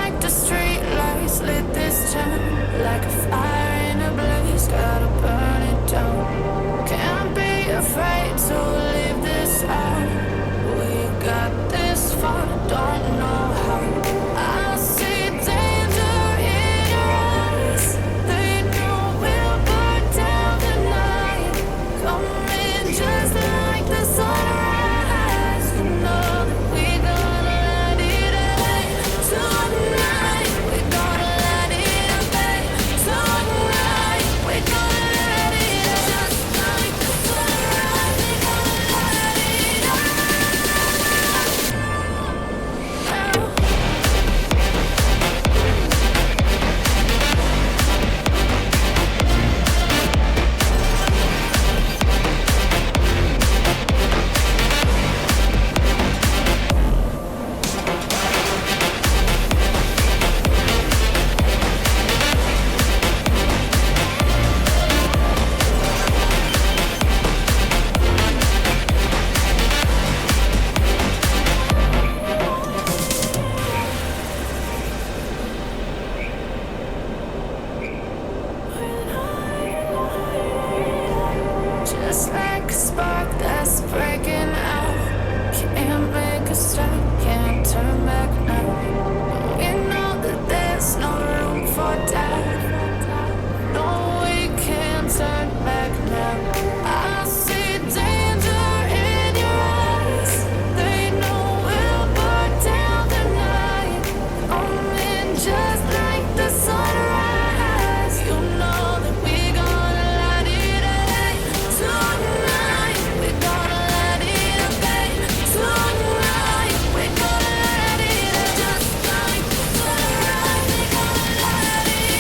like the street lights lit this town, like a fire in a blaze, gotta burn it down. Can't be afraid to leave this out. We got this far, don't know how. I see danger in your eyes. They know we'll burn down the night. Coming just like the sunrise. You know that we gonna let it away. Tonight we gonna let it away. Tonight we gonna let it away. Just like the sunrise, we gonna let it away. Just like a spark that's breaking out. Can't make a stop, can't turn back now. We know that there's no room for doubt. No, we can't turn back now. I see danger in your eyes. They know we'll burn down the night. Coming just like the sunrise. You know that we gonna let it away. Tonight we gonna let it away. Tonight we gonna let it away. Just like the sunrise, we gonna let it away.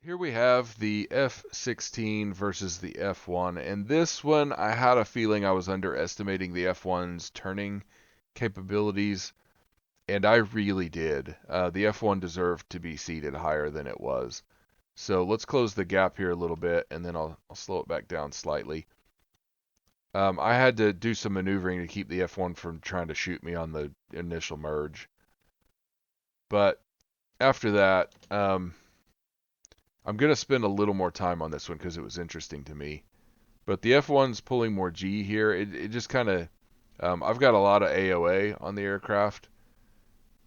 Here we have the F-16 versus the F1, and this one I had a feeling I was underestimating the F1's turning capabilities, and I really did. The F1 deserved to be seated higher than it was. So let's close the gap here a little bit, and then I'll slow it back down slightly. I had to do some maneuvering to keep the F1 from trying to shoot me on the initial merge. But after that, I'm going to spend a little more time on this one because it was interesting to me. But the F1's pulling more G here. It just kind of, I've got a lot of AOA on the aircraft.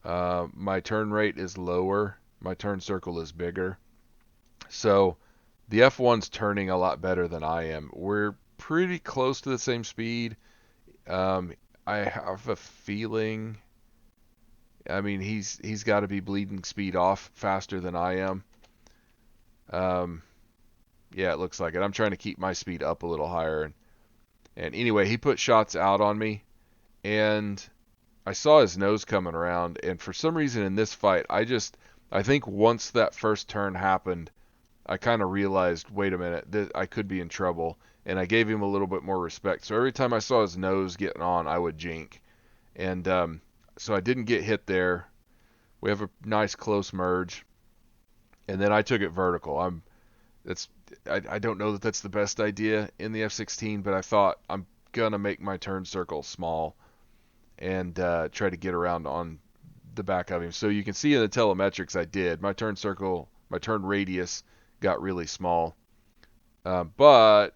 My turn rate is lower. My turn circle is bigger. So the F1's turning a lot better than I am. We're pretty close to the same speed. I have a feeling, I mean, he's got to be bleeding speed off faster than I am. Yeah, it looks like it. I'm trying to keep my speed up a little higher. And anyway, he put shots out on me, and I saw his nose coming around. And for some reason in this fight, I think once that first turn happened, I kind of realized, wait a minute, I could be in trouble. And I gave him a little bit more respect. So every time I saw his nose getting on, I would jink. And so I didn't get hit there. We have a nice close merge. And then I took it vertical. I don't know that that's the best idea in the F-16, but I thought I'm gonna make my turn circle small and try to get around on the back of him. So you can see in the telemetrics I did. My turn circle, my turn radius got really small, but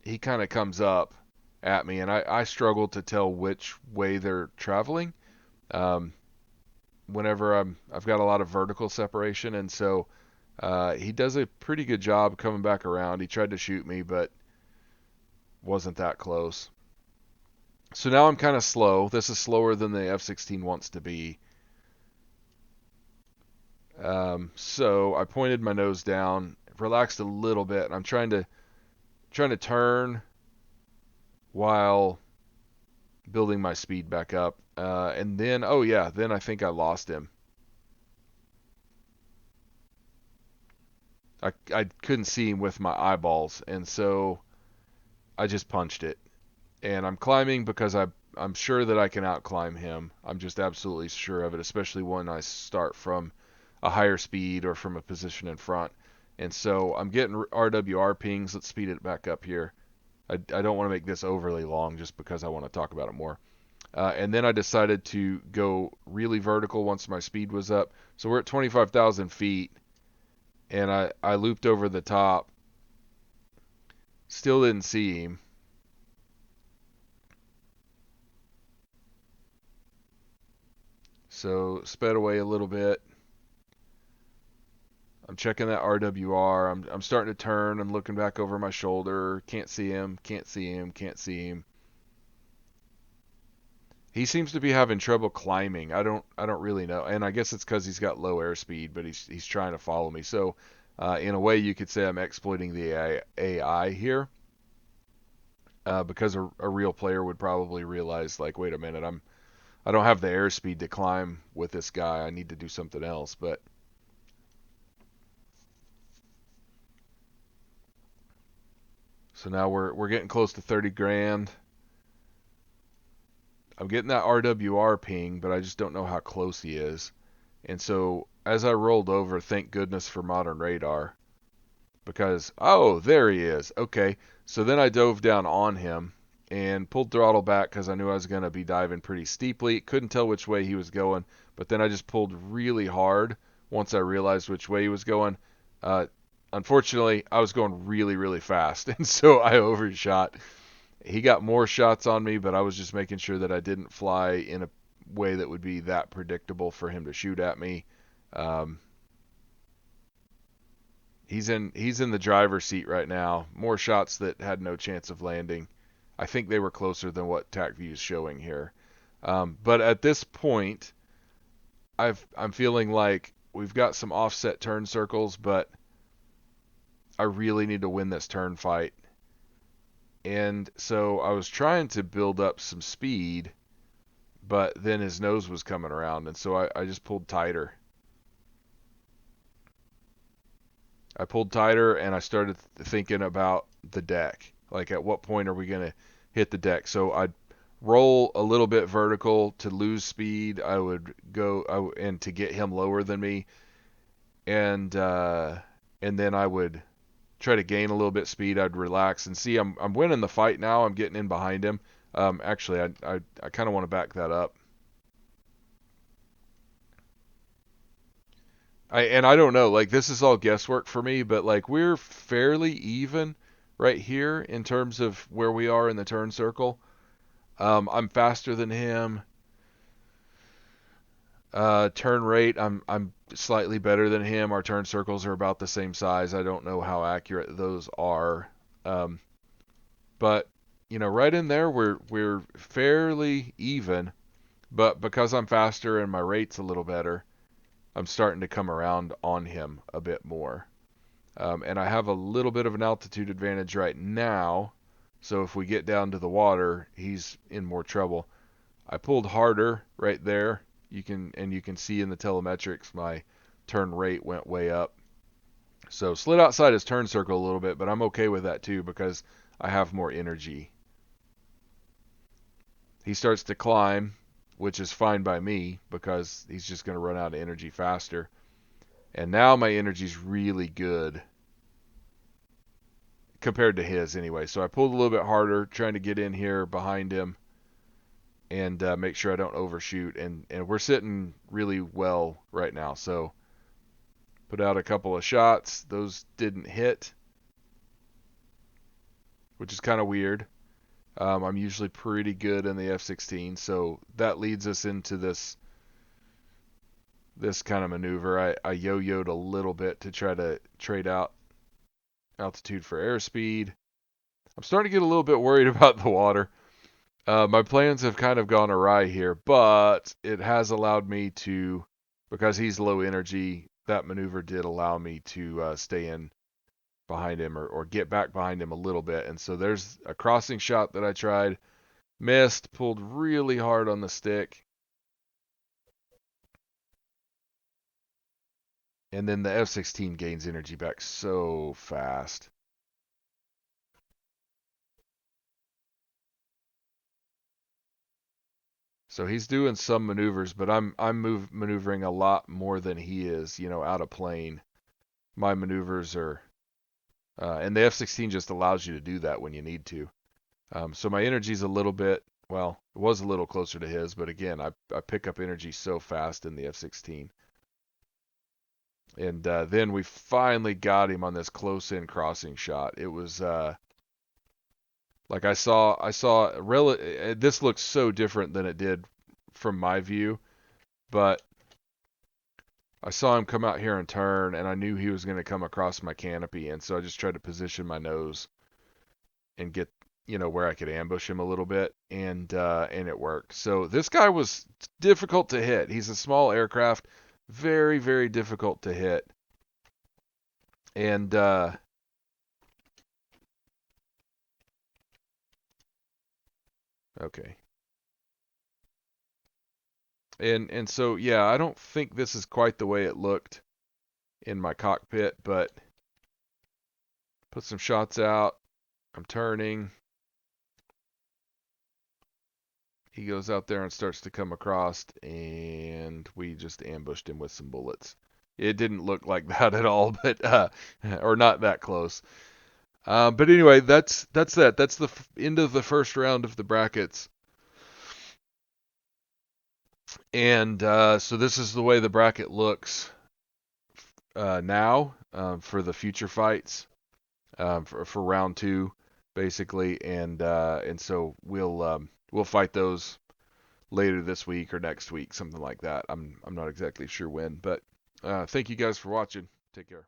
he kind of comes up at me, and I struggle to tell which way they're traveling. whenever I've got a lot of vertical separation, and so he does a pretty good job coming back around. He tried to shoot me, but wasn't that close. So now I'm kind of slow. This is slower than the F-16 wants to be. So I pointed my nose down, relaxed a little bit, and I'm trying to turn while building my speed back up. And then, oh yeah, then I think I lost him. I couldn't see him with my eyeballs, and so I just punched it. And I'm climbing because I'm sure that I can outclimb him. I'm just absolutely sure of it, especially when I start from a higher speed or from a position in front. And so I'm getting RWR pings. Let's speed it back up here. I don't want to make this overly long just because I want to talk about it more. And then I decided to go really vertical once my speed was up. So we're at 25,000 feet, and I looped over the top. Still didn't see him. So sped away a little bit. I'm checking that RWR. I'm starting to turn. I'm looking back over my shoulder. Can't see him. Can't see him. Can't see him. He seems to be having trouble climbing. I don't really know. And I guess it's because he's got low airspeed, but he's trying to follow me. So in a way, you could say I'm exploiting the AI here. Because a real player would probably realize, like, wait a minute, I don't have the airspeed to climb with this guy. I need to do something else. But so now we're getting close to 30 grand. I'm getting that RWR ping, but I just don't know how close he is. And so as I rolled over, thank goodness for modern radar, because oh, there he is. Okay, so then I dove down on him and pulled throttle back because I knew I was going to be diving pretty steeply. Couldn't tell which way he was going, but then I just pulled really hard once I realized which way he was going. Uh, Unfortunately, I was going really, really fast, and so I overshot. He got more shots on me, but I was just making sure that I didn't fly in a way that would be that predictable for him to shoot at me. Um, he's in the driver's seat right now. More shots that had no chance of landing. I think they were closer than what TacView is showing here. But at this point, I'm feeling like we've got some offset turn circles, but I really need to win this turn fight. And so I was trying to build up some speed, but then his nose was coming around, and so I just pulled tighter. I pulled tighter, and I started thinking about the deck. Like, at what point are we going to hit the deck? So I'd roll a little bit vertical to lose speed. I would go and to get him lower than me, and then I would try to gain a little bit speed. I'd relax and see. I'm winning the fight now. I'm getting in behind him. Actually, I kind of want to back that up. I don't know, like, this is all guesswork for me, but like, we're fairly even right here in terms of where we are in the turn circle. I'm faster than him. Turn rate, I'm slightly better than him. Our turn circles are about the same size. I don't know how accurate those are, um, but right in there, we're fairly even. But because I'm faster and my rate's a little better, I'm starting to come around on him a bit more. And I have a little bit of an altitude advantage right now, so if we get down to the water, he's in more trouble. I pulled harder right there. You can see in the telemetrics my turn rate went way up. So slid outside his turn circle a little bit, but I'm okay with that too because I have more energy. He starts to climb, which is fine by me because he's just going to run out of energy faster. And now my energy's really good compared to his anyway. So I pulled a little bit harder, trying to get in here behind him and make sure I don't overshoot. And we're sitting really well right now. So put out a couple of shots. Those didn't hit, which is kind of weird. I'm usually pretty good in the F-16, so that leads us into this this kind of maneuver. I yo-yoed a little bit to try to trade out altitude for airspeed. I'm starting to get a little bit worried about the water. My plans have kind of gone awry here, but it has allowed me to, because he's low energy, that maneuver did allow me to stay in behind him or get back behind him a little bit. And so there's a crossing shot that I tried, missed, pulled really hard on the stick. And then the F-16 gains energy back so fast. So he's doing some maneuvers, but I'm maneuvering a lot more than he is, out of plane. My maneuvers are, and the F-16 just allows you to do that when you need to. So my energy's a little bit, well, it was a little closer to his, but again, I pick up energy so fast in the F-16. And then we finally got him on this close-in crossing shot. It was like this looks so different than it did from my view, but I saw him come out here and turn, and I knew he was going to come across my canopy, and so I just tried to position my nose and get where I could ambush him a little bit, and it worked. So this guy was difficult to hit. He's a small aircraft, very very difficult to hit, and okay. And so yeah, I don't think this is quite the way it looked in my cockpit, but put some shots out. I'm turning. He goes out there and starts to come across, and we just ambushed him with some bullets. It didn't look like that at all, but or not that close. But anyway, that's that. That's the end of the first round of the brackets. And so this is the way the bracket looks now for the future fights for round two, basically. And so we'll fight those later this week or next week, something like that. I'm not exactly sure when, but thank you guys for watching. Take care.